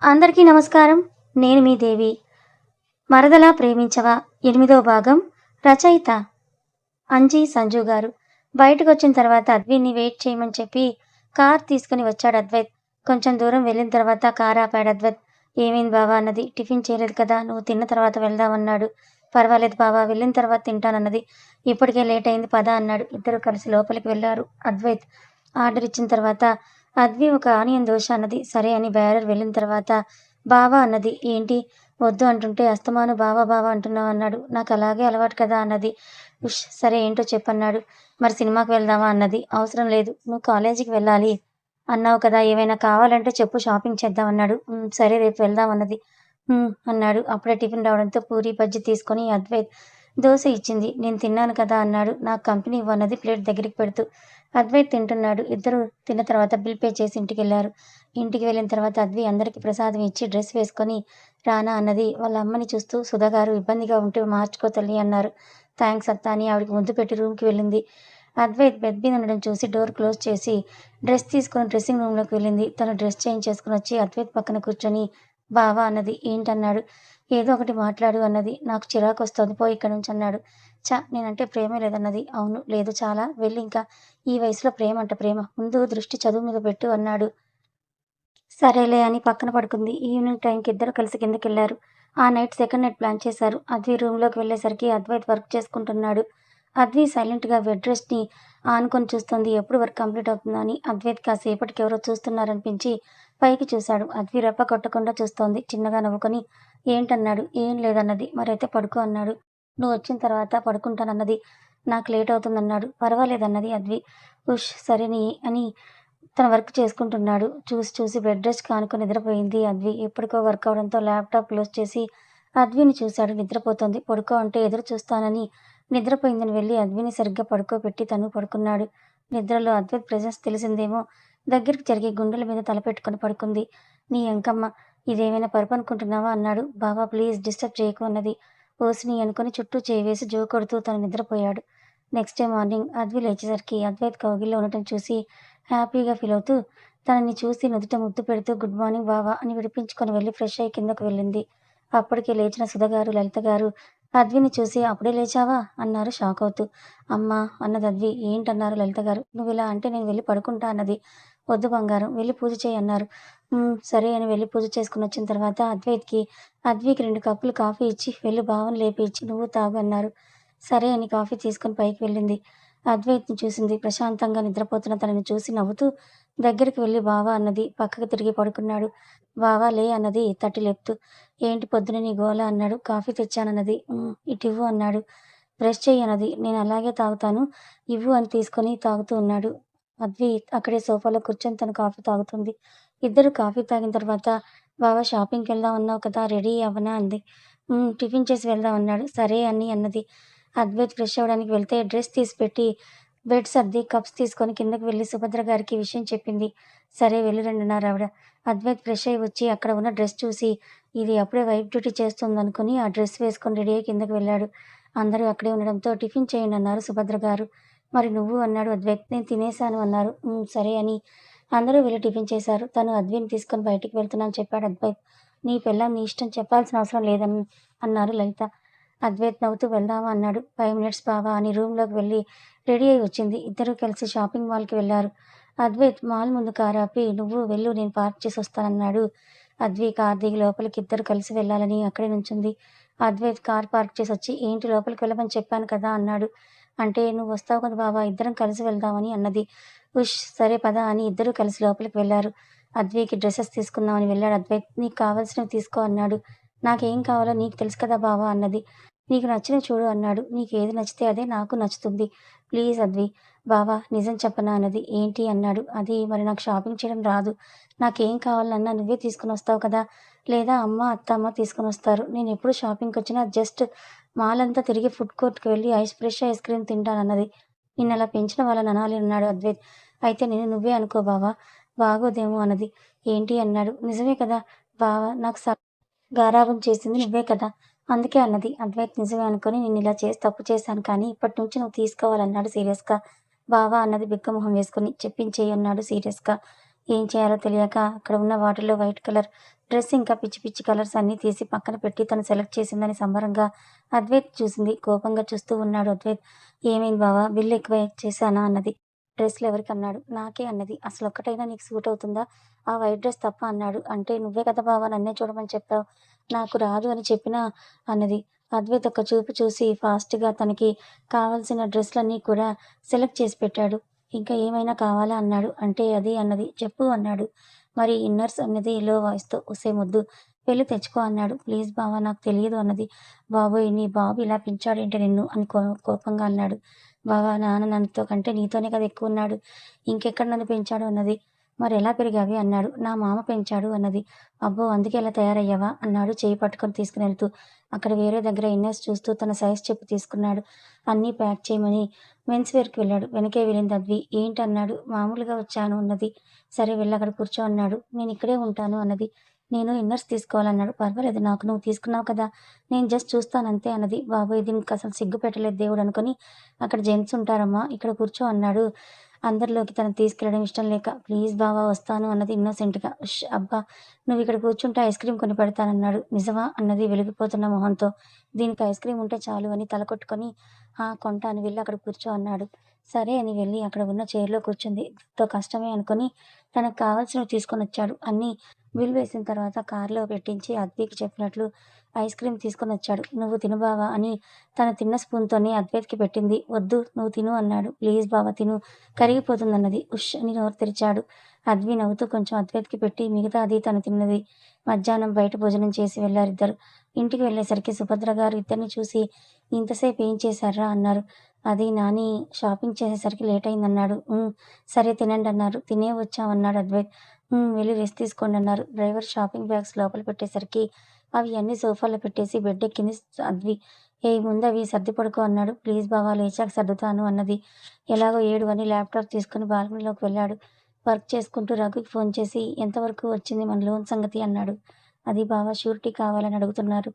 అందరికీ నమస్కారం. నేను మీ దేవి. 'మరదలా ప్రేమించవా' 8వ భాగం. రచయిత అంజీ సంజు గారు. బయటకొచ్చిన తర్వాత అద్విని వెయిట్ చేయమని చెప్పి కార్ తీసుకుని వచ్చాడు అద్వైత్. కొంచెం దూరం వెళ్ళిన తర్వాత కార్ ఆపాడు అద్వైత్. ఏమైంది బావా అన్నది. టిఫిన్ చేయలేదు కదా, నువ్వు తిన్న తర్వాత వెళ్దామన్నాడు. పర్వాలేదు బావా, వెళ్ళిన తర్వాత తింటానన్నది. ఇప్పటికే లేట్ అయింది పద అన్నాడు. ఇద్దరు కలిసి లోపలికి వెళ్ళారు. అద్వైత్ ఆర్డర్ ఇచ్చిన తర్వాత అద్వి ఒక ఆనియన్ దోశ అన్నది. సరే అని బ్యారర్ వెళ్ళిన తర్వాత బావా అన్నది. ఏంటి వద్దు అంటుంటే అస్తమాను బావా బావా అంటున్నావు అన్నాడు. నాకు అలాగే అలవాటు కదా అన్నది. ఉష్ సరే ఏంటో చెప్పన్నాడు. మరి సినిమాకి వెళ్దామా అన్నది. అవసరం లేదు, నువ్వు కాలేజీకి వెళ్ళాలి అన్నావు కదా, ఏమైనా కావాలంటే చెప్పు, షాపింగ్ చేద్దాం అన్నాడు. సరే రేపు వెళ్దాం అన్నది. అన్నాడు. అప్పుడే టిఫిన్ రావడంతో పూరి బజ్జీ తీసుకొని అద్వైత్ దోశ ఇచ్చింది. నేను తిన్నాను కదా అన్నాడు. నాకు కంపెనీ ఇవ్వన్నది ప్లేట్ దగ్గరికి పెడుతూ. అద్వైత్ తింటున్నాడు. ఇద్దరు తిన్న తర్వాత బిల్ పే చేసి ఇంటికి వెళ్ళారు. ఇంటికి వెళ్ళిన తర్వాత అద్వి అందరికీ ప్రసాదం ఇచ్చి డ్రెస్ వేసుకొని రానా అన్నది. వాళ్ళ అమ్మని చూస్తూ సుధాగారు ఇబ్బందిగా ఉంటే మార్చుకో తల్లి అన్నారు. థ్యాంక్స్ అత్త అని ఆవిడకి ముద్దు పెట్టి రూమ్కి వెళ్ళింది. అద్వైత్ బెడ్ మీద ఉండడం చూసి డోర్ క్లోజ్ చేసి డ్రెస్ తీసుకొని డ్రెస్సింగ్ రూమ్లోకి వెళ్ళింది. తను డ్రెస్ చేంజ్ చేసుకుని వచ్చి అద్వైత్ పక్కన కూర్చొని బావా అన్నది. ఏంటన్నాడు. ఏదో ఒకటి మాట్లాడు అన్నది. నాకు చిరాకు వస్తుంది, పో ఇక్కడి నుంచి అన్నాడు. నేనంటే ప్రేమే లేదన్నది. అవును లేదు, చాలా వెళ్ళి ఇంకా ఈ వయసులో ప్రేమ ప్రేమ, ముందు దృష్టి చదువు మీద పెట్టు అన్నాడు. సరేలే అని పక్కన పడుకుంది. ఈవినింగ్ టైంకి ఇద్దరు కలిసి కిందకెళ్లారు. ఆ నైట్ సెకండ్ నైట్ ప్లాన్ చేశారు. అద్వి రూమ్లోకి వెళ్ళేసరికి అద్వైత్ వర్క్ చేసుకుంటున్నాడు. అద్వి సైలెంట్గా బెడ్ రెస్ట్ని ఆనుకొని చూస్తుంది. ఎప్పుడు వర్క్ కంప్లీట్ అవుతుందా అని. అద్వైత్ కాసేపటికి ఎవరో చూస్తున్నారనిపించి పైకి చూశాడు. అద్వి రెప్ప కొట్టకుండా చూస్తోంది. చిన్నగా నవ్వుకొని ఏంటన్నాడు. ఏం లేదన్నది. మరైతే పడుకో అన్నాడు. నువ్వు వచ్చిన తర్వాత పడుకుంటానన్నది. నాకు లేట్ అవుతుందన్నాడు. పర్వాలేదన్నది అద్వి. ఉష్ సరేని అని తన వర్క్ చేసుకుంటున్నాడు. చూసి చూసి బెడ్ రెస్ట్‌కి ఆనుకొని నిద్రపోయింది అద్వి. ఎప్పటికో వర్క్ అవడంతో ల్యాప్‌టాప్ క్లోజ్ చేసి అద్విని చూశాడు. నిద్రపోతోంది. పడుకో అంటే ఎదురు చూస్తానని నిద్రపోయిందని వెళ్ళి అద్విని సరిగ్గా పడుకోబెట్టి తను పడుకున్నాడు. నిద్రలో అద్వైత్ ప్రెజెన్స్ తెలిసిందేమో దగ్గరికి జరిగి గుండెల మీద తలపెట్టుకొని పడుకుంది. నీ ఎంకమ్మ, ఇదేమైనా పరుపు అనుకుంటున్నావా అన్నాడు. బావా ప్లీజ్ డిస్టర్బ్ చేయకు అన్నది. ఓసిని అనుకుని చుట్టూ చేయి వేసి జో కొడుతూ తను నిద్రపోయాడు. నెక్స్ట్ డే మార్నింగ్ అద్వి లేచేసరికి అద్వైత్ కౌగిల్లో ఉండటం చూసి హ్యాపీగా ఫీల్ అవుతూ తనని చూసి నుదుట ముద్దు పెడుతూ గుడ్ మార్నింగ్ బావా అని విడిపించుకొని వెళ్ళి ఫ్రెష్ అయ్యి కిందకు వెళ్ళింది. అప్పటికే లేచిన సుధగారు, లలిత గారు అద్విని చూసి అప్పుడే లేచావా అన్నారు షాక్ అవుతూ. అమ్మా అన్నది అద్వి. ఏంటన్నారు లలిత గారు. నువ్వు ఇలా అంటే నేను వెళ్ళి పడుకుంటా అన్నది. వద్దు బంగారం, వెళ్ళి పూజ చేయి అన్నారు. సరే అని వెళ్ళి పూజ చేసుకుని వచ్చిన తర్వాత అద్వికి 2 కప్పులు కాఫీ ఇచ్చి వెళ్ళి బావని లేపి ఇచ్చి నువ్వు తాగు అన్నారు. సరే అని కాఫీ తీసుకుని పైకి వెళ్ళింది. అద్వైత్‌ని చూసింది. ప్రశాంతంగా నిద్రపోతున్న తనని చూసి నవ్వుతూ దగ్గరికి వెళ్ళి బావా అన్నది. పక్కకి తిరిగి పడుకున్నాడు. బావా లే అన్నది తట్టి లేపుతూ. ఏంటి పొద్దున నీ గోల అన్నాడు. కాఫీ తెచ్చానన్నది. ఇటివ్వు అన్నాడు. బ్రష్ చెయ్యి అన్నది. నేను అలాగే తాగుతాను, ఇవ్వు అని తీసుకొని తాగుతూ ఉన్నాడు. అద్వి అక్కడే సోఫాలో కూర్చొని తను కాఫీ తాగుతుంది. ఇద్దరు కాఫీ తాగిన తర్వాత బావ షాపింగ్‌కెళ్దాం అన్నావు కదా, రెడీ అవ్వనా అంది. టిఫిన్ చేసి వెళ్దాం అన్నాడు. సరే అని అన్నది. అద్వైత్ ఫ్రెష్ అవ్వడానికి వెళ్తే డ్రెస్ తీసిపెట్టి బెడ్ సర్ది కప్స్ తీసుకొని కిందకి వెళ్ళి సుభద్ర గారికి విషయం చెప్పింది. సరే వెళ్ళి రండి అన్నారు ఆవిడ. అద్వైత్ ఫ్రెష్ అయ్యి వచ్చి అక్కడ ఉన్న డ్రెస్ చూసి ఇది అప్పుడే వైట్ డ్యూటీ చేస్తుందనుకుని ఆ డ్రెస్ వేసుకొని రెడీ అయ్యి కిందకి వెళ్ళాడు. అందరూ అక్కడే ఉండడంతో టిఫిన్ చేయండి అన్నారు సుభద్ర గారు. మరి నువ్వు అన్నాడు అద్వైత్. నేను తినేశాను అన్నారు. సరే అని అందరూ వెళ్ళి టిఫిన్ చేశారు. తను అద్విని తీసుకొని బయటికి వెళ్తున్నాను చెప్పాడు అద్వైత్. నీ పెళ్ళాం నీ ఇష్టం, చెప్పాల్సిన అవసరం లేదని అన్నారు లలిత. అద్వైత్ నవ్వుతూ వెళ్దామా అన్నాడు. 5 మినిట్స్ బావా అని రూమ్లోకి వెళ్ళి రెడీ అయి వచ్చింది. ఇద్దరూ కలిసి షాపింగ్ మాల్కి వెళ్ళారు. అద్వైత్ మాల్ ముందు కారు ఆపి నువ్వు వెళ్ళు, నేను పార్క్ చేసి వస్తానన్నాడు. అద్వి కార్ దిగి లోపలికి ఇద్దరు కలిసి వెళ్ళాలని అక్కడే నుంచుంది. అద్వైత్ కార్ పార్క్ చేసి వచ్చి ఏంటి లోపలికి వెళ్ళమని చెప్పాను కదా అన్నాడు. అంటే నువ్వు వస్తావు కదా బావా, ఇద్దరం కలిసి వెళ్దామని అన్నది. ఉష్ సరే పద అని ఇద్దరూ కలిసి లోపలికి వెళ్ళారు. అద్వికి డ్రెస్సెస్ తీసుకుందామని వెళ్ళాడు అద్వైత్. నీకు కావాల్సినవి తీసుకో అన్నాడు. నాకేం కావాలో నీకు తెలుసు కదా బావా అన్నది. నీకు నచ్చినవి చూడు అన్నాడు. నీకేది నచ్చితే అదే నాకు నచ్చుతుంది. ప్లీజ్ అద్వి. బావా నిజం చెప్పనా అన్నది. ఏంటి అన్నాడు. అది మరి నాకు షాపింగ్ చేయడం రాదు. నాకేం కావాలన్నా నువ్వే తీసుకుని వస్తావు కదా, లేదా అమ్మ అత్తమ్మ తీసుకుని వస్తారు. నేను ఎప్పుడు షాపింగ్కి వచ్చినా జస్ట్ మాల్ అంతా తిరిగి ఫుడ్ కోర్ట్కి వెళ్ళి ఫ్రెష్ ఐస్ క్రీమ్ తింటానన్నది. నిన్నలా పెంచిన వాళ్ళని అనాలి అన్నాడు అద్వైత్. అయితే నేను నువ్వే అనుకో బావా, బాగోదేమో అన్నది. ఏంటి అన్నాడు. నిజమే కదా బావా, నాకు గారాబం చేసింది నువ్వే కదా, అందుకే అన్నది. అద్వైత్ నిజమే అనుకుని నిన్నిలా చేసి తప్పు చేశాను కానీ ఇప్పటి నుంచి నువ్వు తీసుకోవాలన్నాడు సీరియస్‌గా. బావా అన్నది బిక్కమొహం వేసుకుని. చెప్పించేయి అన్నాడు సీరియస్‌గా. ఏం చేయాలో తెలియక అక్కడ ఉన్న వాటిల్లో వైట్ కలర్ డ్రెస్ ఇంకా పిచ్చి పిచ్చి కలర్స్ అన్నీ తీసి పక్కన పెట్టి తను సెలెక్ట్ చేసిందని సంబరంగా అద్వైత్ చూసింది. కోపంగా చూస్తూ ఉన్నాడు అద్వైత్. "ఏమైంది బావా? బిల్ ఎక్కువ చేశానా?" అన్నది. "డ్రెస్‌లు ఎవరికన్నాడు?" "నాకే" అన్నది. "అసలొక్కటైనా నీకు సూట్ అవుతుందా? ఆ వైట్ డ్రెస్ తప్ప" అన్నాడు. "అంటే నువ్వే కదా బావ నన్నే చూడమని చెప్పావు. నాకు రాదు అని చెప్పినా" అన్నది. అద్వైత్ ఒక్క చూపు చూసి ఫాస్ట్‌గా తనకి కావాల్సిన డ్రెస్‌లన్నీ కూడా సెలెక్ట్ చేసి పెట్టాడు. "ఇంకా ఏమైనా కావాలా?" అన్నాడు. "అంటే అది" అన్నది. "చెప్పు" అన్నాడు. మరి ఇన్నర్స్ అన్నది లో వాయిస్‌తో. "ఒసేయ్ మొద్దు వెళ్లి తెచ్చుకో" అన్నాడు. "ప్లీజ్ బావ నాకు తెలియదు" అన్నది. "బాబోయ్! నీ బాబు ఇలా పెంచాడేంటి నిన్ను" అని కోపంగా అన్నాడు. "బావ నాన్న నాతో కంటే నీతోనే కదా ఎక్కువున్నాడు. ఇంకెక్కడ నన్ను పెంచాడు" అన్నది. "మరెలా పెరిగావే?" అన్నాడు. "నా మామ పెంచాడు" అన్నది. "అబ్బో! అందుకే ఇలా తయారయ్యావా?" అన్నాడు చెయ్యి పట్టుకొని తీసుకునెళ్తూ. అక్కడ వేరే దగ్గర ఇన్నర్స్ చూస్తూ తన సైజ్ చెప్పి తీసుకున్నాడు. అన్నీ ప్యాక్ చేయమని మెన్స్ వేర్‌కి వెళ్ళాడు. వెనకే వెళ్ళింది అద్వి. "ఏంటి?" అన్నాడు. "మామూలుగా వచ్చాను" అన్నది. "సరే వెళ్ళక్కడ కూర్చో" అన్నాడు. "నేనిక్కడే ఉంటాను" అన్నది. "నేను ఇన్నర్స్ తీసుకోవాలన్నాడు." "పర్వాలేదు నాకు నువ్వు తీసుకున్నావు కదా! నేను జస్ట్ చూస్తానంతే" అన్నది. బాబోయ్! దీనికసలు సిగ్గు పెట్టలేదు దేవుడనుకుని "అక్కడ జెంట్స్ ఉంటారమ్మా ఇక్కడ కూర్చో" అన్నాడు. అందరిలోకి తనని తీసుకెళ్ళడం ఇష్టం లేక. "ప్లీజ్ బావ వస్తాను" అన్నది ఇన్నోసెంట్‌గా. "ఉష్ అబ్బా! నువ్విక్కడ కూర్చుంటే ఐస్ క్రీమ్ కొని పెడతానన్నాడు." "నిజమా?" అన్నది వెలిగిపోతున్న మొహంతో. "దీనికి ఐస్ క్రీమ్ ఉంటే చాలు" అని తల కొట్టుకొని "ఆ! కొంటాను వెళ్లి అక్కడ కూర్చో" అన్నాడు. సరే అని వెళ్లి అక్కడ ఉన్న చైర్‌లో కూర్చుంది. ఎంతో కష్టమే అనుకుని తనకు కావాల్సినవి తీసుకొనొచ్చాడు. అన్నీ బిల్ వేసిన తర్వాత కార్‌లో పెట్టించి అద్వైకి చెప్పినట్లు ఐస్ క్రీమ్ తీసుకొనొచ్చాడు. "నువ్వు తిను బావ" అని తను తిన్న స్పూన్‌తోనే అద్వైత్‌కి పెట్టింది. "వద్దు నువ్వు తిను" అన్నాడు. "ప్లీజ్ బావ తిను కరిగిపోతుందన్నది." ఉష్ అని నోరు తెరిచాడు. అద్వి నవ్వుతూ కొంచెం అద్వైత్‌కి పెట్టి మిగతాది తను తిన్నది. మధ్యాహ్నం బయట భోజనం చేసి వెళ్లారిద్దరు. ఇంటికి వెళ్ళేసరికి సుభద్ర గారు ఇద్దరిని చూసి "ఇంతసేపు ఏం చేశార్రా?" అన్నారు. "అది నాని షాపింగ్ చేసేసరికి లేటయిందన్నాడు." "హ్మ్. సరే తినండన్నారు." "తినే వచ్చాం" అన్నాడు అద్వైత్. వెళ్లి రెస్ట్ తీసుకోండి" అన్నారు. డ్రైవర్ షాపింగ్ బ్యాగ్స్ లోపల పెట్టేసరికి అవి అన్నీ సోఫాలో పెట్టేసి బెడ్డెక్కింది అద్వి. "ఏయ్ ముందవి సర్ది పడుకో" అన్నాడు. "ప్లీజ్ బావ లేచాక సర్దుతాను" అన్నది. ఎలాగో ఏడు అని ల్యాప్‌టాప్ తీసుకొని బాల్కనీలోకి వెళ్ళాడు. వర్క్ చేసుకుంటూ రఘుకి ఫోన్ చేసి "ఎంతవరకు వచ్చింది మన లోన్ సంగతి" అన్నాడు. "అది బావ షూరిటీ కావాలని అడుగుతున్నారు.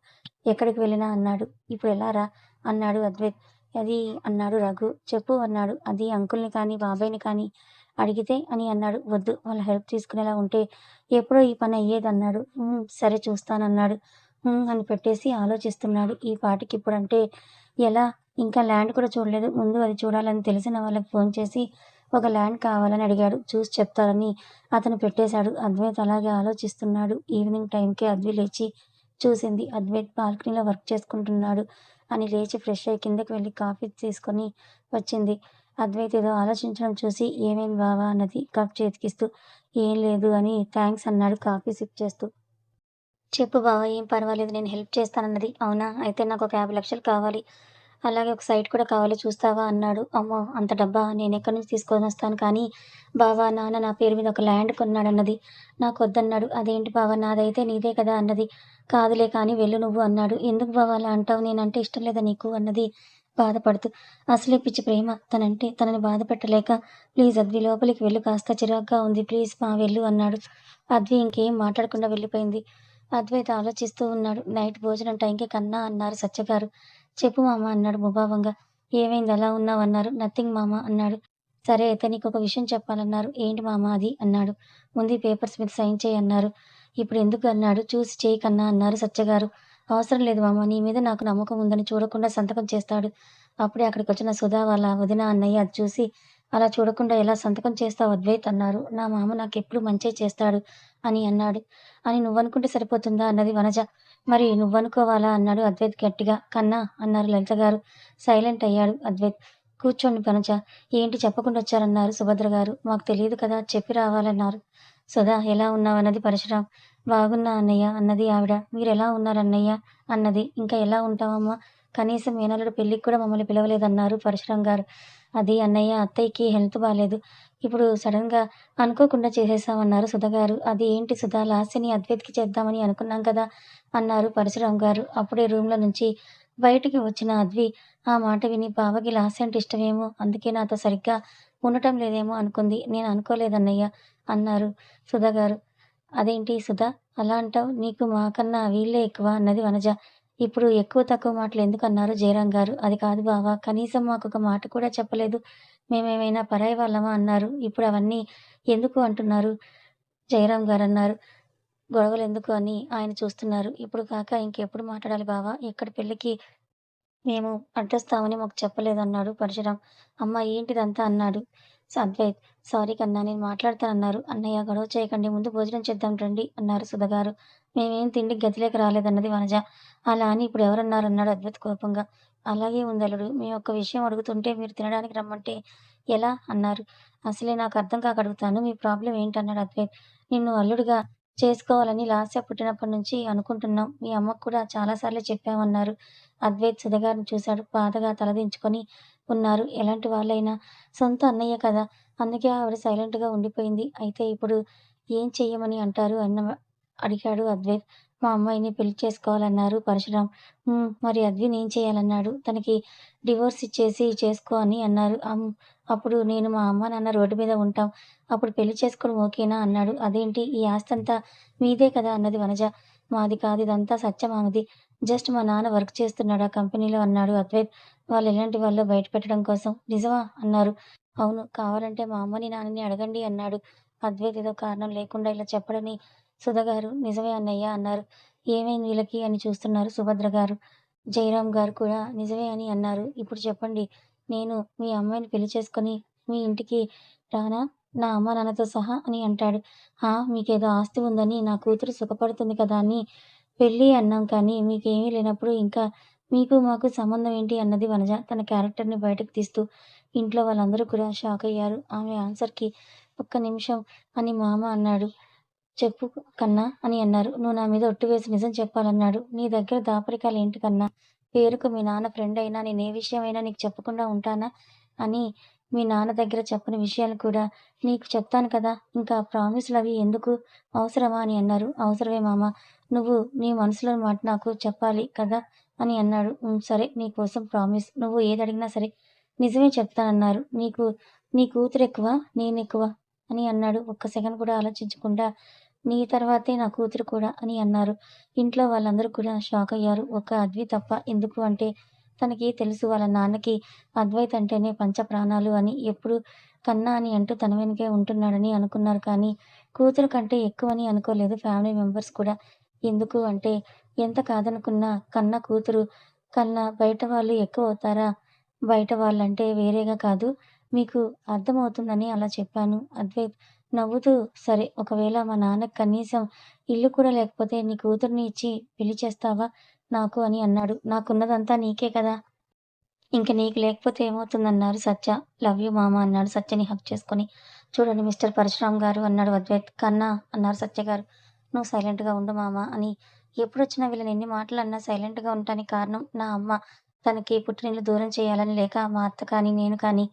ఎక్కడికి వెళ్ళినా" అన్నాడు. "ఇప్పుడెలా రా?" అన్నాడు అద్వైత్. "అది" అన్నాడు రఘు. "చెప్పు" అన్నాడు. "అది అంకుల్‌ని కానీ, బాబాయ్‌ని కానీ అడిగితే" అని అన్నాడు. "వద్దు. వాళ్ళ హెల్ప్ తీసుకునేలా ఉంటే ఎప్పుడో ఈ పని అయ్యేదన్నాడు." సరే చూస్తానన్నాడు. అని పెట్టేసి ఆలోచిస్తున్నాడు. ఈ పాటికిప్పుడంటే ఎలా? ఇంకా ల్యాండ్ కూడా చూడలేదు. ముందు అది చూడాలని తెలిసిన వాళ్ళకి ఫోన్ చేసి ఒక ల్యాండ్ కావాలని అడిగాడు. చూసి చెప్తారని అతను పెట్టేశాడు. అద్వైత్ అలాగే ఆలోచిస్తున్నాడు. ఈవినింగ్ టైంకి అద్వి లేచి చూసింది. అద్వైత్ బాల్కనీలో వర్క్ చేసుకుంటున్నాడు అని లేచి ఫ్రెష్ అయ్యి కిందకి వెళ్లి కాఫీ తీసుకొని వచ్చింది. అద్వైత్ ఏదో ఆలోచించడం చూసి "ఏమైంది బావా?" అన్నది కప్ చేతికిస్తూ. "ఏం లేదు" అని థాంక్స్ అన్నాడు కాఫీ సిప్ చేస్తూ. "చెప్పు బావ ఏం పర్వాలేదు నేను హెల్ప్ చేస్తానన్నది. "అవునా? అయితే నాకొక 50,00,000 కావాలి. అలాగే ఒక సైట్ కూడా కావాలి చూస్తావా?" అన్నాడు. "అమ్మో! అంత డబ్బా? నేనెక్కడి నుంచి తీసుకొనొస్తాను కానీ బావ నాన్న నా పేరు మీద ఒక ల్యాండ్ కొన్నాడన్నది. నాకొద్దన్నాడు." "అదేంటి బావ నాదైతే నీదే కదా" అన్నది. "కాదులే కానీ వెళ్ళు నువ్వు" అన్నాడు. "ఎందుకు బావ అలా అంటావు? నేనంటే ఇష్టం లేదా నీకు?" అన్నది బాధపడుతూ. "అసలే పిచ్చి ప్రేమ తనంటే తనని బాధపెట్టలేక ప్లీజ్ అద్వి లోపలికి వెళ్ళు కాస్త చిరాగ్గా ఉంది. ప్లీజ్ మా వెళ్ళు" అన్నాడు. అద్వి ఇంకేం మాట్లాడకుండా వెళ్ళిపోయింది. అద్వైత్ ఆలోచిస్తూ ఉన్నాడు. నైట్ భోజనం టైంకి కన్నా అన్నారు సత్యగారు. "చెప్పు మామ" అన్నాడు ముభావంగా. "ఏమైంది అలా ఉన్నావు" అన్నారు. "నథింగ్ మామ" అన్నాడు. "సరే అయితే నీకొక విషయం చెప్పాలన్నారు." "ఏంటి మామ అది?" అన్నాడు. "ముందు ఈ పేపర్స్ మీద సైన్ చెయ్యి" అన్నారు. "ఇప్పుడెందుకు" అన్నాడు. "చూసి చెయ్యి కన్నా" అన్నారు సత్యగారు. "అవసరం లేదు మామ నీ మీద నాకు నమ్మకం ఉందని చూడకుండా సంతకం చేస్తాడు." అప్పుడే అక్కడికొచ్చిన సుధా వాళ్ళ వదిన, అన్నయ్య అది చూసి "అలా చూడకుండా ఎలా సంతకం చేస్తావు అద్వైత్" అన్నారు. "నా మామ నాకెప్పుడూ మంచే చేస్తాడు" అని అన్నాడు. "అని నువ్వనుకుంటే సరిపోతుందా?" అన్నది వనజ. "మరి నువ్వనుకోవాలా?" అన్నాడు అద్వైత్ గట్టిగా. "కన్నా" అన్నారు లలిత గారు. సైలెంట్ అయ్యాడు అద్వైత్. "కూర్చోండి వనజ. ఏంటి చెప్పకుండొచ్చారన్నారు సుభద్ర గారు. మాకు తెలీదు కదా! చెప్పి రావాలన్నారు." "సుధా ఎలా ఉన్నావన్నది పరశురాం. "బాగున్నా అన్నయ్య" అన్నది ఆవిడ. "మీరెలా ఉన్నారన్నయ్య" అన్నది. "ఇంకా ఎలా ఉంటామమ్మా? కనీసం మేనల్లుడు పెళ్ళికి కూడా మమ్మల్ని పిలవలేదన్నారు" పరశురాం గారు. "అది అన్నయ్య అత్తయ్యకి హెల్త్ బాలేదు. ఇప్పుడు సడెన్‌గా అనుకోకుండా చేసేశామన్నారు" సుధగారు. "అది ఏంటి సుధా లాస్యని అద్వైత్‌కి చేద్దామని అనుకున్నాం కదా!" అన్నారు పరశురాం గారు. అప్పుడే రూమ్‌లో నుంచి బయటికి వచ్చిన అద్వి ఆ మాట విని బావకి లాస్య అంటే ఇష్టమేమో, అందుకే నాతో సరిగ్గా ఉండటం లేదేమో అనుకుంది. "నేను అనుకోలేదన్నయ్య" అన్నారు సుధగారు. "అదేంటి సుధా అలా అంటావు? నీకు మాకన్నా వీళ్ళే ఎక్కువ" అన్నది వనజ. "ఇప్పుడు ఎక్కువ తక్కువ మాటలెందుకన్నారు జయరాం గారు. "అది కాదు బావ కనీసం మాకొక మాట కూడా చెప్పలేదు. మేమేమైనా పరాయి వాళ్ళమా" అన్నారు. "ఇప్పుడు అవన్నీ ఎందుకు అంటున్నారు" జయరాం గారన్నారు. గొడవలెందుకు అని ఆయన చూస్తున్నారు. ఇప్పుడు కాక ఇంకెప్పుడు మాట్లాడాలి బావ? ఎక్కడి పెళ్ళికి మేము అడ్డొస్తామని మాకు చెప్పలేదన్నాడు పరశురాం. అమ్మా ఏంటిదంతా అన్నాడు అద్వైత్. సారీ కన్నా నేను మాట్లాడతానన్నారు. అన్నయ్య గొడవ చేయకండి ముందు భోజనం చేద్దాం రండి అన్నారు సుధగారు. మేమేం తిండికి గతిలేక రాలేదన్నది వనజ. అలా అని ఇప్పుడు ఎవరన్నారన్నాడు అద్వైత్ కోపంగా. అలాగే ఉందల్లుడు. మేమొక్క విషయం అడుగుతుంటే మీరు తినడానికి రమ్మంటే ఎలా అన్నారు. అసలే నాకు అర్థం కాక అడుగుతాను. మీ ప్రాబ్లమ్ ఏంటన్నాడు అద్వైత్. నిన్ను అల్లుడుగా చేసుకోవాలని లాస్య పుట్టినప్పటి నుంచి అనుకుంటున్నాం. మీ అమ్మకు కూడా చాలా సార్లు చెప్పామన్నారు. అద్వైత్ సుధగారిని చూశాడు. బాధగా తలదించుకొని ఉన్నారు. ఎలాంటి వాళ్ళైనా సొంత అన్నయ్య కదా! అందుకే ఆవిడ సైలెంట్‌గా ఉండిపోయింది. అయితే ఇప్పుడు ఏం చెయ్యమని అంటారు అడిగాడు అద్వైత్. మా అమ్మాయిని పెళ్లి చేసుకోవాలన్నారు పరశురాం. మరి అద్విన్ ఏం చేయాలన్నాడు. తనకి డివోర్స్ ఇచ్చేసి చేసుకో అని అన్నారు. అప్పుడు నేను మా అమ్మ, నాన్న రోడ్డు మీద ఉంటాం. అప్పుడు పెళ్లి చేసుకోవడం ఓకేనా అన్నాడు. అదేంటి ఈ ఆస్తంతా మీదే కదా అన్నది వనజ. మాది కాదు ఇదంతా సత్యమామది. జస్ట్ మా నాన్న వర్క్ చేస్తున్నాడు ఆ కంపెనీలో అన్నాడు అద్వైత్. వాళ్ళెలాంటి వాళ్ళో బయట పెట్టడం కోసం. నిజమా? అన్నారు. అవును. కావాలంటే మా అమ్మని, నాన్నని అడగండి అన్నాడు. అద్వైత్ ఏదో కారణం లేకుండా ఇలా చెప్పడని సుధగారు నిజమే అన్నయ్య అన్నారు. ఏమైంది వీళ్ళకి అని చూస్తున్నారు సుభద్ర గారు. జయరాం గారు కూడా నిజమే అని అన్నారు. ఇప్పుడు చెప్పండి. నేను మీ అమ్మాయిని పెళ్లి చేసుకొని మీ ఇంటికి రానా? నా అమ్మ నాన్నతో సహా అని అంటాడు. మీకేదో ఆస్తి ఉందని నా కూతురు సుఖపడుతుంది కదా అని పెళ్లి అన్నాం కానీ మీకేమీ లేనప్పుడు ఇంకా మీకు మాకు సంబంధం ఏంటి అన్నది వనజ తన క్యారెక్టర్‌ని బయటకు తీస్తూ. ఇంట్లో వాళ్ళందరూ కూడా షాకయ్యారు. ఆమె ఆన్సర్‌కి ఒక్క నిమిషం అని మామ అన్నాడు. చెప్పు కన్నా అని అన్నారు. నువ్వు నా మీద ఒట్టు వేసి నిజం చెప్పాలన్నాడు. నీ దగ్గర దాపరికాలేంటి కన్నా? పేరుకు మీ నాన్న ఫ్రెండ్ అయినా నేనే విషయమైనా నీకు చెప్పకుండా ఉంటానా? అని మీ నాన్న దగ్గర చెప్పని విషయాలు కూడా నీకు చెప్తాను కదా! ఇంకా ప్రామిస్‌లవి ఎందుకు? అవసరమా? అని అన్నారు. అవసరమే మామ. నువ్వు నీ మనసులోని మాట నాకు చెప్పాలి కదా! అని అన్నాడు. సరే నీకోసం ప్రామిస్. నువ్వు ఏదడిగినా సరే నిజమే చెప్తానన్నారు. నీకు నీ కూతురెక్కువా? నేనెక్కువా? అని అన్నాడు. ఒక్క సెకను కూడా ఆలోచించకుండా నీ తర్వాతే నా కూతురు కూడా అని అన్నారు. ఇంట్లో వాళ్ళందరూ కూడా షాకయ్యారు. ఒక్క అద్వి తప్ప. ఎందుకు అంటే తనకి తెలుసు వాళ్ళ నాన్నకి అద్వైత్ అంటేనే పంచప్రాణాలు అని. ఎప్పుడు కన్నా అని అంటూ తన వెనకే ఉంటున్నాడని అనుకున్నారు కానీ కూతురు కంటే ఎక్కువని అనుకోలేదు ఫ్యామిలీ మెంబర్స్ కూడా. ఎందుకు అంటే ఎంత కాదనుకున్నా కన్న కూతురు కన్నా బయట వాళ్ళు ఎక్కువవుతారా? బయట వాళ్ళంటే వేరేగా కాదు. మీకు అర్థమవుతుందని అలా చెప్పాను. అద్వైత్ నవ్వుతూ సరే ఒకవేళ మా నాన్నకి కనీసం ఇల్లు కూడా లేకపోతే నీ కూతుర్ని ఇచ్చి పెళ్లి చేస్తావా నాకు అని అన్నాడు. నాకున్నదంతా నీకే కదా! ఇంక నీకు లేకపోతే ఏమవుతుందన్నారు సత్య. లవ్ యూ మామ అన్నాడు సత్యని హగ్ చేసుకొని. చూడండి మిస్టర్ పరశురామ్ గారు అన్నాడు అద్వైత్. కన్నా అన్నారు సత్య గారు. నువ్వు సైలెంట్‌గా ఉండు మామ అని ఎప్పుడొచ్చినా వీళ్ళని ఎన్ని మాటలన్నా సైలెంట్‌గా ఉండటానికి కారణం నా అమ్మ. తనకి పుట్టినిల్లు దూరం చేయాలని లేక మా అత్త కానీ, నేను కానీ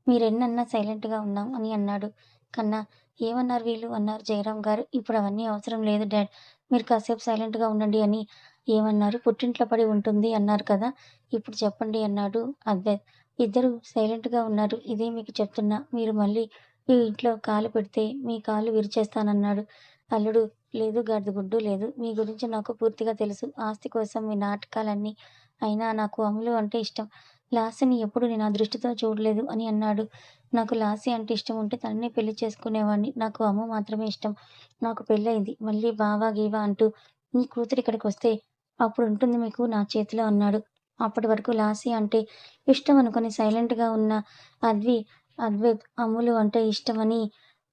మీరెన్నన్నా సైలెంట్‌గా ఉన్నాం అని అన్నాడు. కన్నా ఏమన్నారు వీళ్ళు అన్నారు జయరాం గారు. ఇప్పుడు అవన్నీ అవసరం లేదు డాడ్. మీరు కాసేపు సైలెంట్‌గా ఉండండి అని ఏమన్నారు? పుట్టింట్లో పడి ఉంటుంది అన్నారు కదా! ఇప్పుడు చెప్పండి అన్నాడు అద్వైత్. ఇద్దరూ సైలెంట్‌గా ఉన్నారు. ఇదే మీకు చెప్తున్నా. మీరు మళ్ళీ ఈ ఇంట్లో కాలు పెడితే మీ కాళ్ళు విరిచేస్తానన్నాడు. అల్లుడు లేదు గాడిదగుడ్డు లేదు. మీ గురించి నాకు పూర్తిగా తెలుసు. ఆస్తి కోసం మీ నాటకాలన్నీ. అయినా నాకు అమ్ములు అంటే ఇష్టం. లాస్యని ఎప్పుడు నేను ఆ దృష్టితో చూడలేదు అని అన్నాడు. నాకు లాస్య అంటే ఇష్టం ఉంటే తననే పెళ్లి చేసుకునేవాడిని. నాకు అమ్ము మాత్రమే ఇష్టం. నాకు పెళ్లయింది. మళ్ళీ బావ, గీవ అంటూ మీ కూతురు ఇక్కడికొస్తే అప్పుడుంటుంది మీకు నా చేతిలో అన్నాడు. అప్పటి వరకు లాస్య అంటే ఇష్టం అనుకుని సైలెంట్‌గా ఉన్న అద్వి అద్వైత్ అమ్ములు అంటే ఇష్టమని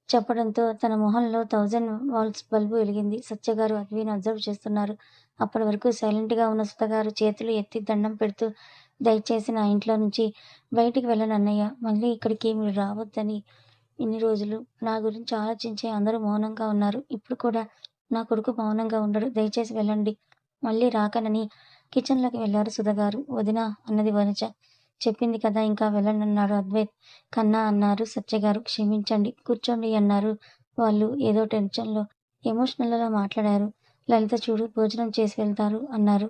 చెప్పడంతో తన మొహంలో 1000 వాల్ట్స్ బల్బు వెలిగింది. సత్యగారు అద్విని అబ్జర్వ్ చేస్తున్నారు. అప్పటి వరకు సైలెంట్‌గా ఉన్న సుధగారు చేతులు ఎత్తి దండం పెడుతూ దయచేసి నా ఇంట్లో నుంచి బయటికి వెళ్ళను అన్నయ్య. మళ్ళీ ఇక్కడికి మీరు రావద్దని ఇన్ని రోజులు నా గురించి ఆలోచించి అందరూ మౌనంగా ఉన్నారు. ఇప్పుడు కూడా నా కొడుకు మౌనంగా ఉండడు. దయచేసి వెళ్ళండి. మళ్ళీ రాకనని కిచెన్‌లోకి వెళ్లారు సుధగారు. వదినా అన్నది వనజ. చెప్పింది కదా ఇంకా వెళ్ళనన్నాడు అద్వైత్. కన్నా అన్నారు సత్యగారు. క్షమించండి. కూర్చోండి అన్నారు. వాళ్ళు ఏదో టెన్షన్‌లో, ఎమోషనల్‌లో మాట్లాడారు. లలిత చూడు భోజనం చేసి వెళ్తారు అన్నారు.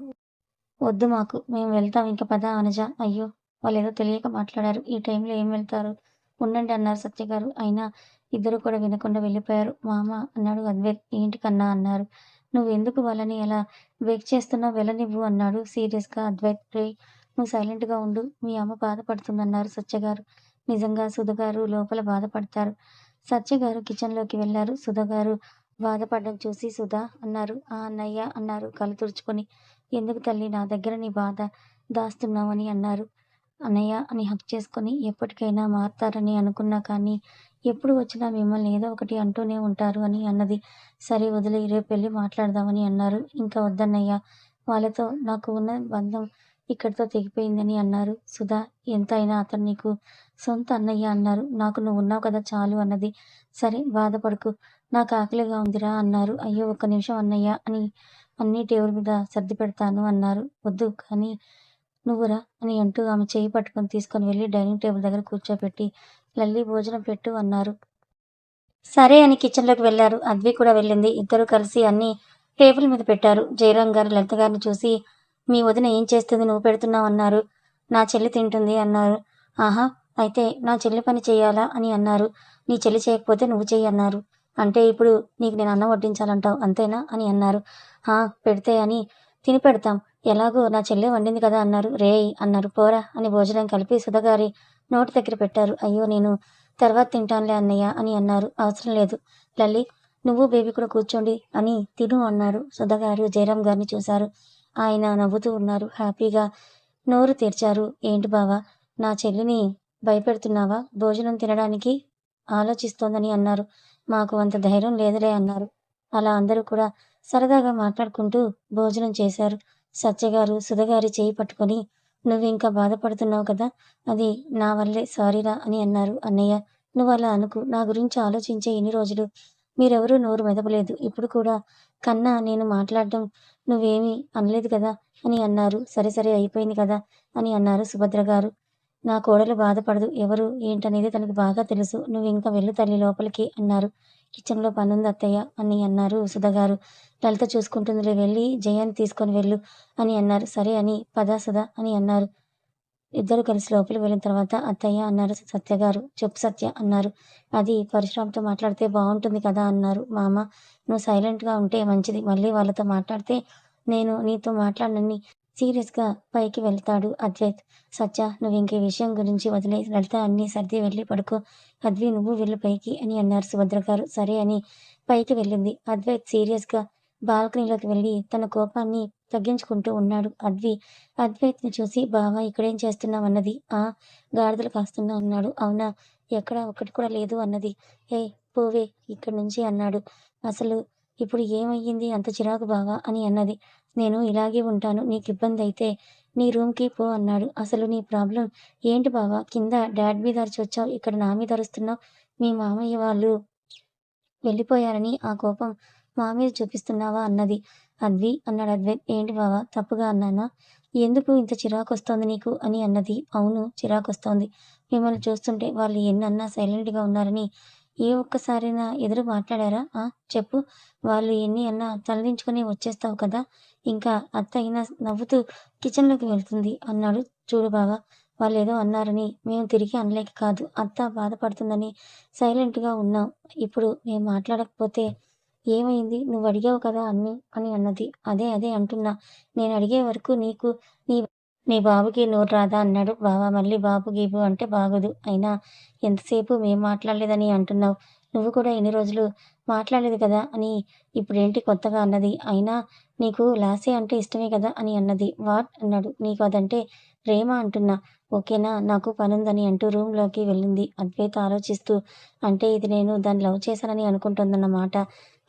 వద్దు మాకు. మేము వెళ్తాం ఇంక పద అనజ. అయ్యో! వాళ్ళేదో తెలియక మాట్లాడారు. ఈ టైంలో ఏం వెళ్తారు? ఉండండి అన్నారు సత్యగారు. అయినా ఇద్దరు కూడా వినకుండా వెళ్ళిపోయారు. మామ అన్నాడు అద్వైత్. ఏంటి కన్నా అన్నారు. నువ్వెందుకు వాళ్ళని అలా బెగ్ చేస్తున్నావు వెళ్ళనివ్వు అన్నాడు సీరియస్‌గా అద్వైత్. రేయ్! నువ్వు సైలెంట్‌గా ఉండు. మీ అమ్మ బాధపడుతుందన్నారు సత్యగారు. నిజంగా సుధగారు లోపల బాధపడతారు. సత్యగారు కిచెన్‌లోకి వెళ్లారు. సుధగారు బాధపడడం చూసి సుధా అన్నారు. ఆ అన్నయ్య అన్నారు కళ్ళు తుడుచుకొని. ఎందుకు తల్లి నా దగ్గర నీ బాధ దాస్తున్నావని అన్నారు. అన్నయ్య అని హగ్ చేసుకొని ఎప్పటికైనా మారతారని అనుకున్నా కానీ ఎప్పుడు వచ్చినా మిమ్మల్ని ఏదో ఒకటి అంటూనే ఉంటారు అని అన్నది. సరే వదిలేయి రేపెళ్ళి మాట్లాడదామని అన్నారు. ఇంకా వద్దన్నయ్య వాళ్ళతో నాకు ఉన్న బంధం ఇక్కడితో తెగిపోయిందని అన్నారు. సుధా ఎంతైనా అతను నీకు సొంత అన్నయ్య అన్నారు. నాకు నువ్వున్నావు కదా చాలు అన్నది. సరే బాధపడకు నాకు ఆకలిగా ఉందిరా అన్నారు. అయ్యో ఒక్క నిమిషం అన్నయ్య అని అన్నీ టేబుల్ మీద సర్ది పెడతాను అన్నారు. వద్దు కానీ నువ్వురా అని అంటూ ఆమె చెయ్యి పట్టుకొని తీసుకొని వెళ్ళి డైనింగ్ టేబుల్ దగ్గర కూర్చోపెట్టి లల్లి భోజనం పెట్టు అన్నారు. సరే అని కిచెన్లోకి వెళ్లారు. అద్వి కూడా వెళ్ళింది. ఇద్దరు కలిసి అన్ని టేబుల్ మీద పెట్టారు. జయరాం గారు లలిత గారిని చూసి మీ వదిన ఏం చేస్తుంది నువ్వు పెడుతున్నావు అన్నారు. నా చెల్లి తింటుంది అన్నారు. ఆహా అయితే నా చెల్లి పని చెయ్యాలా అని అన్నారు. నీ చెల్లి చేయకపోతే నువ్వు చెయ్యి అన్నారు. అంటే ఇప్పుడు నీకు నేను అన్నం వడ్డించాలంటావు అంతేనా అని అన్నారు. పెడితే అని తిని పెడతాం ఎలాగో నా చెల్లె వండింది కదా అన్నారు. రేయ్ అన్నారు. పోరా అని భోజనం కలిపి సుధగారి నోటి దగ్గర పెట్టారు. అయ్యో నేను తర్వాత తింటానులే అన్నయ్య అని అన్నారు. అవసరం లేదు లల్లి నువ్వు బేబీ కూడా కూర్చోండి అని తిను అన్నారు. సుధగారు జయరాం గారిని చూశారు. ఆయన నవ్వుతూ ఉన్నారు. హ్యాపీగా నోరు తెరిచారు. ఏంటి బావా నా చెల్లిని భయపెడుతున్నావా భోజనం తినడానికి ఆలోచిస్తోందని అన్నారు. మాకు అంత ధైర్యం లేదులే అన్నారు. అలా అందరూ కూడా సరదాగా మాట్లాడుకుంటూ భోజనం చేశారు. సత్యగారు సుధగారి చేయి పట్టుకొని నువ్వింకా బాధపడుతున్నావు కదా అది నా వల్లే సారీరా అని అన్నారు. అన్నయ్య నువ్వు అలా అనుకు నా గురించి ఆలోచించే ఇన్ని రోజులు మీరెవరూ నోరు మెదపలేదు. ఇప్పుడు కూడా కన్నా నేను మాట్లాడడం నువ్వేమీ అనలేదు కదా అని అన్నారు. సరే సరే అయిపోయింది కదా అని అన్నారు సుభద్ర గారు. నా కోడలు బాధపడదు ఎవరు ఏంటనేది తనకి బాగా తెలుసు. నువ్వింకా వెళ్ళు తల్లి లోపలికి అన్నారు. కిచెన్లో పనుంది అత్తయ్య అని అన్నారు సుధగారు. లలిత చూసుకుంటుందిలే వెళ్ళి జయాన్ని తీసుకొని వెళ్ళు అని అన్నారు. సరే అని పద సుధ అని అన్నారు. ఇద్దరు కలిసి లోపలికి వెళ్ళిన తర్వాత అత్తయ్య అన్నారు సత్యగారు. చెప్పు సత్య అన్నారు. అది పరశురామ్‌తో మాట్లాడితే బావుంటుంది కదా అన్నారు. మామ నువ్వు సైలెంట్‌గా ఉంటే మంచిది. మళ్ళీ వాళ్ళతో మాట్లాడితే నేను నీతో మాట్లాడనని సీరియస్‌గా పైకి వెళ్తాడు అద్వైత్. సత్య నువ్వింక ఈ విషయం గురించి వదిలేయి. లలిత అన్నీ సర్ది వెళ్ళి పడుకో. అద్వి నువ్వు వెళ్ళు పైకి అని అన్నారు సుభద్ర గారు. సరే అని పైకి వెళ్ళింది. అద్వైత్ సీరియస్‌గా బాల్కనీలోకి వెళ్ళి తన కోపాన్ని తగ్గించుకుంటూ ఉన్నాడు. అద్వైత్‌ని చూసి బావ ఇక్కడేం చేస్తున్నావు అన్నది. గాడిదలు కాస్తున్నా అన్నాడు. అవునా ఎక్కడా ఒక్కటి కూడా లేదు అన్నది. ఏయ్ పోవే ఇక్కడి నుంచి అన్నాడు. అసలు ఇప్పుడు ఏమయ్యింది అంత చిరాకు బావా అని అన్నది. నేను ఇలాగే ఉంటాను నీకిబ్బందయితే నీ రూమ్‌కి పో అన్నాడు. అసలు నీ ప్రాబ్లమ్ ఏంటి బావా కింద డాడ్ మీద అరిచొచ్చావు. ఇక్కడ నా మీద అరుస్తున్నావు. మీ మామయ్య వాళ్ళు వెళ్ళిపోయారని ఆ కోపం మా మీద చూపిస్తున్నావా అన్నది. అద్వి అన్నాడు అద్వైత్. ఏంటి బావా తప్పుగా అన్నానా? ఎందుకు ఇంత చిరాకొస్తోంది నీకు అని అన్నది. అవును చిరాకొస్తోంది. మిమ్మల్ని చూస్తుంటే వాళ్ళు ఎన్నన్నా సైలెంట్‌గా ఉన్నారని ఏ ఒక్కసారైనా ఎదురు మాట్లాడారా? చెప్పు. వాళ్ళు ఎన్ని అన్నా తలదించుకొని వచ్చేస్తావు కదా! ఇంకా అత్త అయినా నవ్వుతూ కిచెన్‌లోకి వెళ్తుంది అన్నాడు. చూడు బావ వాళ్ళేదో అన్నారని మేము తిరిగి అనలేక కాదు. అత్త బాధపడుతుందని సైలెంట్‌గా ఉన్నాం. ఇప్పుడు మేము మాట్లాడకపోతే ఏమైంది? నువ్వడిగావు కదా అన్నీ అని అన్నది. అదే అంటున్నా. నేనడిగే వరకు నీకు నీ నీ బాబుకి నోరు రాదా అన్నాడు. బావ మళ్ళీ బాబు గీబు అంటే బాగోదు. అయినా ఎంతసేపు మేం మాట్లాడలేదని అంటున్నావు. నువ్వు కూడా ఇన్ని రోజులు మాట్లాడలేదు కదా అని ఇప్పుడేంటి కొత్తగా అన్నది. అయినా నీకు లాస్య అంటే ఇష్టమే కదా అని అన్నది. వాట్ అన్నాడు. నీకు అదంటే ప్రేమ అంటున్నా. ఓకేనా నాకు పనుందని అంటూ రూమ్‌లోకి వెళ్ళింది. అద్వైత్ ఆలోచిస్తూ అంటే ఇది నేను దాన్ని లవ్ చేశానని అనుకుంటోందన్నమాట.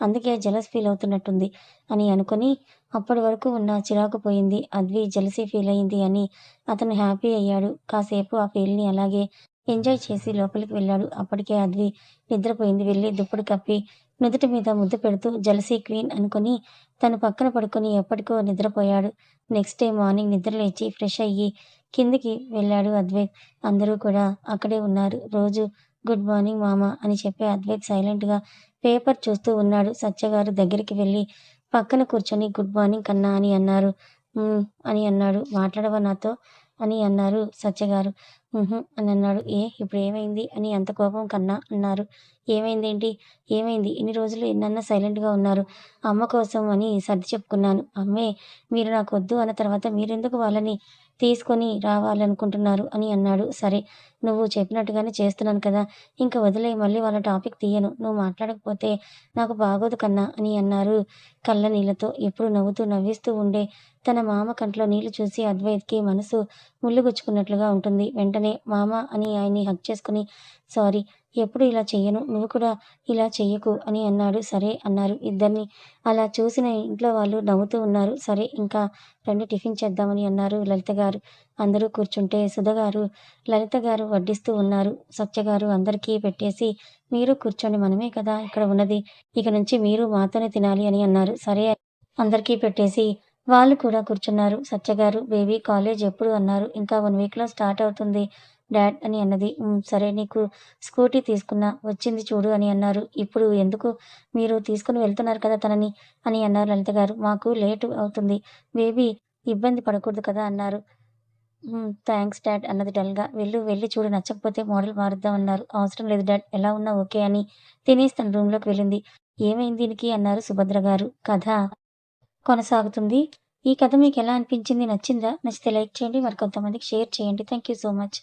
అందుకే జెలస్ ఫీల్ అవుతున్నట్టుంది అని అనుకుని అప్పటి వరకు ఉన్న చిరాకు పోయింది. అద్వి జెలసీ ఫీల్ అయింది అని అతను హ్యాపీ అయ్యాడు. కాసేపు ఆ ఫీల్‌ని అలాగే ఎంజాయ్ చేసి లోపలికి వెళ్ళాడు. అప్పటికే అద్వి నిద్రపోయింది. వెళ్ళి దుప్పటి కప్పి నుదుటి మీద ముద్దు పెడుతూ జెలసీ క్వీన్ అనుకుని తను పక్కన పడుకొని ఎప్పటికో నిద్రపోయాడు. నెక్స్ట్ డే మార్నింగ్ నిద్ర లేచి ఫ్రెష్ అయ్యి కిందికి వెళ్ళాడు అద్వైత్. అందరూ కూడా అక్కడే ఉన్నారు. రోజు గుడ్ మార్నింగ్ మామ అని చెప్పే అద్వైత్ సైలెంట్‌గా పేపర్ చూస్తూ ఉన్నాడు. సత్యగారు దగ్గరికి వెళ్ళి పక్కన కూర్చొని గుడ్ మార్నింగ్ కన్నా అని అన్నారు. అని అన్నాడు. మాట్లాడవా నాతో అని అన్నారు సత్యగారు. అని అన్నాడు. ఇప్పుడేమైంది అని అంత కోపం కన్నా అన్నారు. ఏమైందేంటి? ఏమైంది? ఇన్ని రోజులు ఎన్నన్నా సైలెంట్‌గా ఉన్నారు. అమ్మ కోసం అని సర్ది చెప్పుకున్నాను. అమ్మే మీరు నాకొద్దు అన్న తర్వాత మీరెందుకు వాళ్ళని తీసుకొని రావాలనుకుంటున్నారు అని అన్నాడు. సరే, నువ్వు చెప్పినట్టుగానే చేస్తున్నాను కదా! ఇంక వదిలేయి, మళ్ళీ వాళ్ళ టాపిక్ తీయను. నువ్వు మాట్లాడకపోతే నాకు బాగోదు కన్నా అని అన్నారు కళ్ళ నీళ్ళతో. ఎప్పుడు నవ్వుతూ నవ్విస్తూ ఉండే తన మామ కంట్లో నీళ్లు చూసి అద్వైత్‌కి మనసు ముల్లుగుచ్చుకున్నట్లుగా ఉంటుంది. వెంటనే మామ అని ఆయన్ని హగ్ చేసుకొని, సారీ, ఎప్పుడు ఇలా చెయ్యను. నువ్వు కూడా ఇలా చెయ్యకు అని అన్నాడు. సరే అన్నారు. ఇద్దరిని అలా చూసిన ఇంట్లో వాళ్ళు నవ్వుతూ ఉన్నారు. సరే, ఇంకా రండి టిఫిన్ చేద్దామని అన్నారు లలిత గారు. అందరూ కూర్చుంటే సుధ గారు, లలిత గారు వడ్డిస్తూ ఉన్నారు. సత్య గారు అందరికీ పెట్టేసి, మీరు కూర్చోండి, మనమే కదా ఇక్కడ ఉన్నది. ఇక నుంచి మీరు మాతోనే తినాలి అని అన్నారు. సరే అందరికీ పెట్టేసి వాళ్ళు కూడా కూర్చున్నారు. సత్యగారు, బేబీ కాలేజ్ ఎప్పుడు అన్నారు. ఇంకా 1 వీక్‌లో స్టార్ట్ అవుతుంది డాడ్ అని అన్నది. సరే, నీకు స్కూటీ తీసుకున్నా, వచ్చింది చూడు అని అన్నారు. ఇప్పుడు ఎందుకు, మీరు తీసుకొని వెళ్తున్నారు కదా తనని అని అన్నారు లలిత గారు. మాకు లేటు అవుతుంది. బేబీ ఇబ్బంది పడకూడదు కదా అన్నారు. థాంక్స్ డాడ్ అన్నది డల్‌గా. వెళ్లి చూడు, నచ్చకపోతే మోడల్ మారుద్దాం అన్నారు. అవసరం లేదు డాడ్, ఎలా ఉన్నా ఓకే అని తినేసి తన రూమ్‌లోకి వెళ్ళింది. ఏమైంది దీనికి అన్నారు సుభద్ర గారు. కథ కొనసాగుతుంది. ఈ కథ మీకెలా అనిపించింది? నచ్చిందా? నచ్చితే లైక్ చేయండి. మరికొంతమందికి షేర్ చేయండి. Thank you so much.